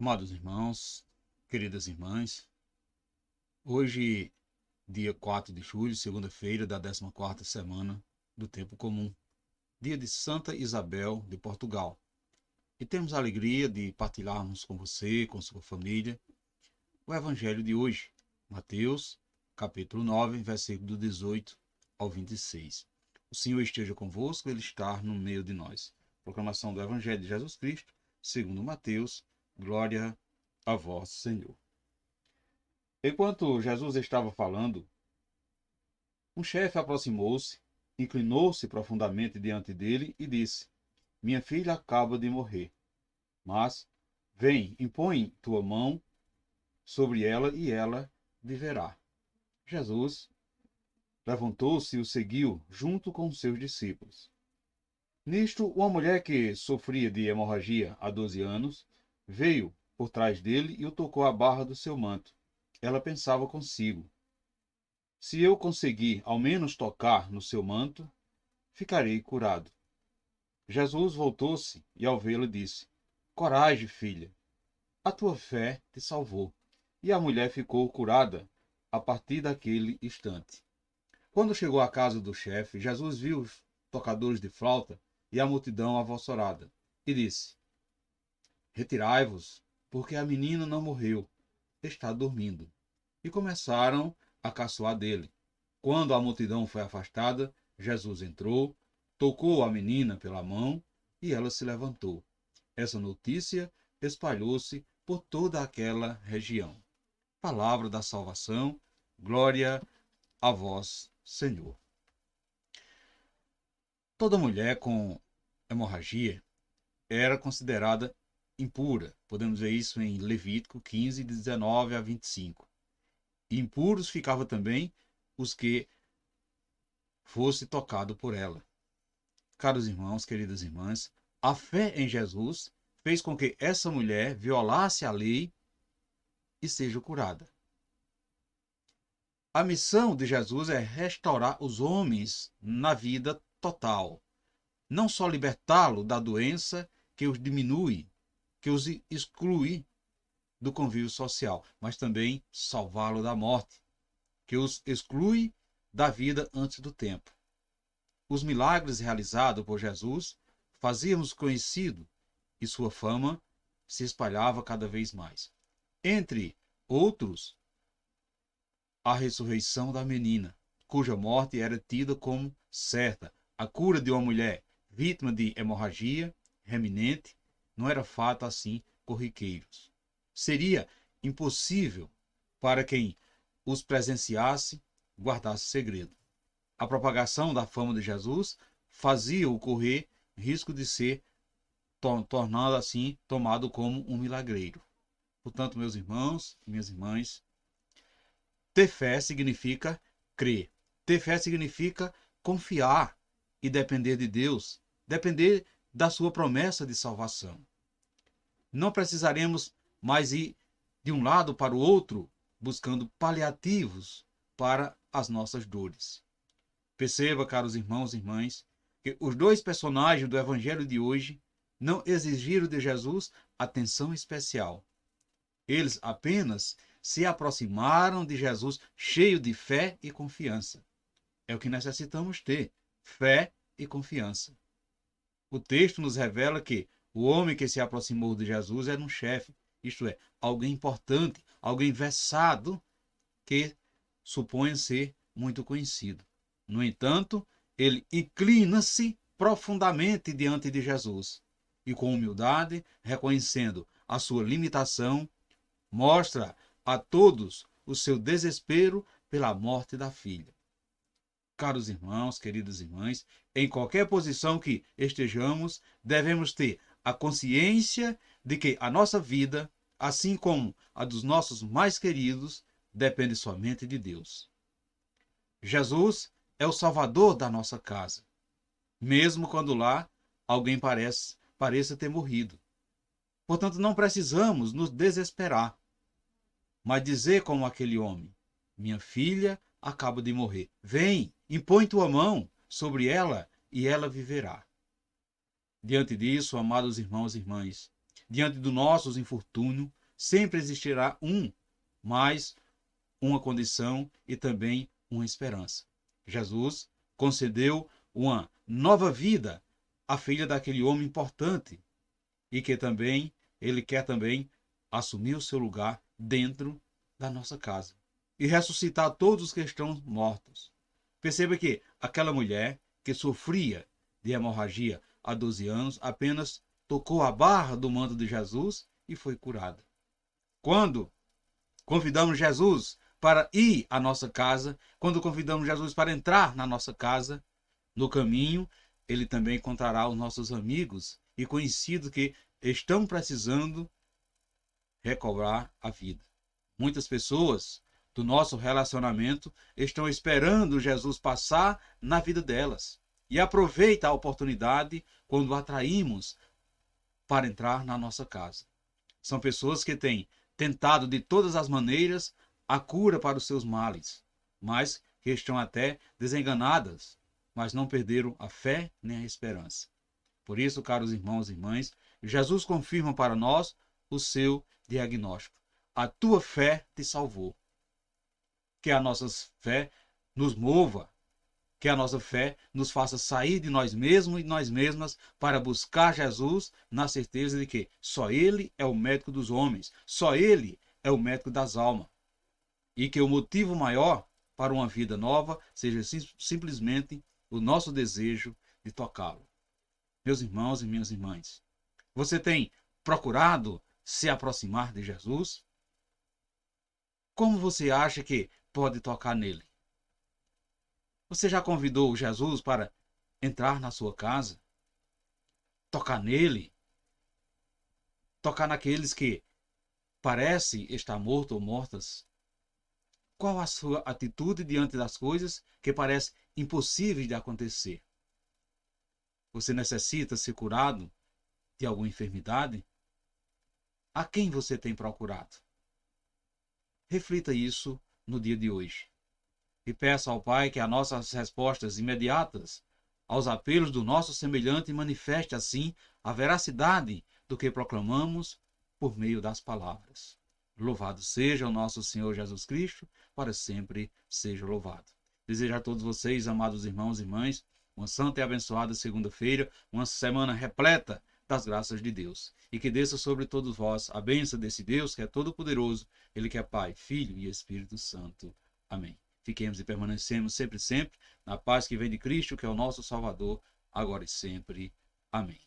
Amados irmãos, queridas irmãs, hoje, dia 4 de julho, segunda-feira da 14ª semana do Tempo Comum, dia de Santa Isabel de Portugal. E temos a alegria de partilharmos com você, com sua família, o Evangelho de hoje, Mateus, capítulo 9, versículo do 18 ao 26. O Senhor esteja convosco, Ele está no meio de nós. Proclamação do Evangelho de Jesus Cristo, segundo Mateus. Glória a vós, Senhor. Enquanto Jesus estava falando, um chefe aproximou-se, inclinou-se profundamente diante dele e disse: Minha filha acaba de morrer, mas vem, impõe tua mão sobre ela e ela viverá. Jesus levantou-se e o seguiu junto com seus discípulos. Nisto, uma mulher que sofria de hemorragia há 12 anos veio por trás dele e o tocou à barra do seu manto. Ela pensava consigo: se eu conseguir ao menos tocar no seu manto, ficarei curado. Jesus voltou-se e, ao vê-la, disse: Coragem, filha, a tua fé te salvou. E a mulher ficou curada a partir daquele instante. Quando chegou à casa do chefe, Jesus viu os tocadores de flauta e a multidão alvoroçada e disse: Retirai-vos, porque a menina não morreu, está dormindo. E começaram a caçoar dele. Quando a multidão foi afastada, Jesus entrou, tocou a menina pela mão e ela se levantou. Essa notícia espalhou-se por toda aquela região. Palavra da salvação, glória a vós, Senhor. Toda mulher com hemorragia era considerada impura. Podemos ver isso em Levítico 15, de 19 a 25. Impuros ficavam também os que fosse tocado por ela. Caros irmãos, queridas irmãs, a fé em Jesus fez com que essa mulher violasse a lei e seja curada. A missão de Jesus é restaurar os homens na vida total, não só libertá-lo da doença que os diminui, que os exclui do convívio social, mas também salvá-lo da morte, que os exclui da vida antes do tempo. Os milagres realizados por Jesus faziam-nos conhecido e sua fama se espalhava cada vez mais. Entre outros, a ressurreição da menina, cuja morte era tida como certa. A cura de uma mulher vítima de hemorragia reminente não era fato assim corriqueiro. Seria impossível para quem os presenciasse guardar segredo. A propagação da fama de Jesus fazia ocorrer risco de ser tornado assim, tomado como um milagreiro. Portanto, meus irmãos e minhas irmãs, ter fé significa crer. Ter fé significa confiar e depender de Deus, depender da sua promessa de salvação. Não precisaremos mais ir de um lado para o outro buscando paliativos para as nossas dores. Perceba, caros irmãos e irmãs, que os dois personagens do Evangelho de hoje não exigiram de Jesus atenção especial. Eles apenas se aproximaram de Jesus cheio de fé e confiança. É o que necessitamos ter, fé e confiança. O texto nos revela que o homem que se aproximou de Jesus era um chefe, isto é, alguém importante, alguém versado, que supõe ser muito conhecido. No entanto, ele inclina-se profundamente diante de Jesus e, com humildade, reconhecendo a sua limitação, mostra a todos o seu desespero pela morte da filha. Caros irmãos, queridas irmãs, em qualquer posição que estejamos, devemos ter a consciência de que a nossa vida, assim como a dos nossos mais queridos, depende somente de Deus. Jesus é o Salvador da nossa casa, mesmo quando lá alguém pareça ter morrido. Portanto, não precisamos nos desesperar, mas dizer como aquele homem: minha filha acaba de morrer. Vem, impõe tua mão sobre ela e ela viverá. Diante disso, amados irmãos e irmãs, diante dos nossos infortúnios, sempre existirá mais uma condição e também uma esperança. Jesus concedeu uma nova vida à filha daquele homem importante e que também ele quer também assumir o seu lugar dentro da nossa casa e ressuscitar todos os que estão mortos. Perceba que aquela mulher que sofria de hemorragia há 12 anos apenas tocou a barra do manto de Jesus e foi curada. Quando convidamos Jesus para ir à nossa casa, quando convidamos Jesus para entrar na nossa casa, no caminho, ele também encontrará os nossos amigos e conhecidos que estão precisando recobrar a vida. Muitas pessoas do nosso relacionamento estão esperando Jesus passar na vida delas e aproveita a oportunidade quando atraímos para entrar na nossa casa. São pessoas que têm tentado de todas as maneiras a cura para os seus males, mas que estão até desenganadas, mas não perderam a fé nem a esperança. Por isso, caros irmãos e irmãs, Jesus confirma para nós o seu diagnóstico. A tua fé te salvou. Que a nossa fé nos mova, que a nossa fé nos faça sair de nós mesmos e de nós mesmas para buscar Jesus na certeza de que só Ele é o médico dos homens, só Ele é o médico das almas. E que o motivo maior para uma vida nova seja simplesmente o nosso desejo de tocá-lo. Meus irmãos e minhas irmãs, você tem procurado se aproximar de Jesus? Como você acha que pode tocar nele? Você já convidou Jesus para entrar na sua casa? Tocar nele? Tocar naqueles que parecem estar mortos ou mortas? Qual a sua atitude diante das coisas que parecem impossíveis de acontecer? Você necessita ser curado de alguma enfermidade? A quem você tem procurado? Reflita isso no dia de hoje. E peça ao Pai que as nossas respostas imediatas aos apelos do nosso semelhante manifeste assim a veracidade do que proclamamos por meio das palavras. Louvado seja o nosso Senhor Jesus Cristo, para sempre seja louvado. Desejo a todos vocês, amados irmãos e irmãs, uma santa e abençoada segunda-feira, uma semana repleta das graças de Deus. E que desça sobre todos vós a bênção desse Deus que é todo-poderoso, Ele que é Pai, Filho e Espírito Santo. Amém. Fiquemos e permanecemos sempre na paz que vem de Cristo, que é o nosso Salvador, agora e sempre. Amém.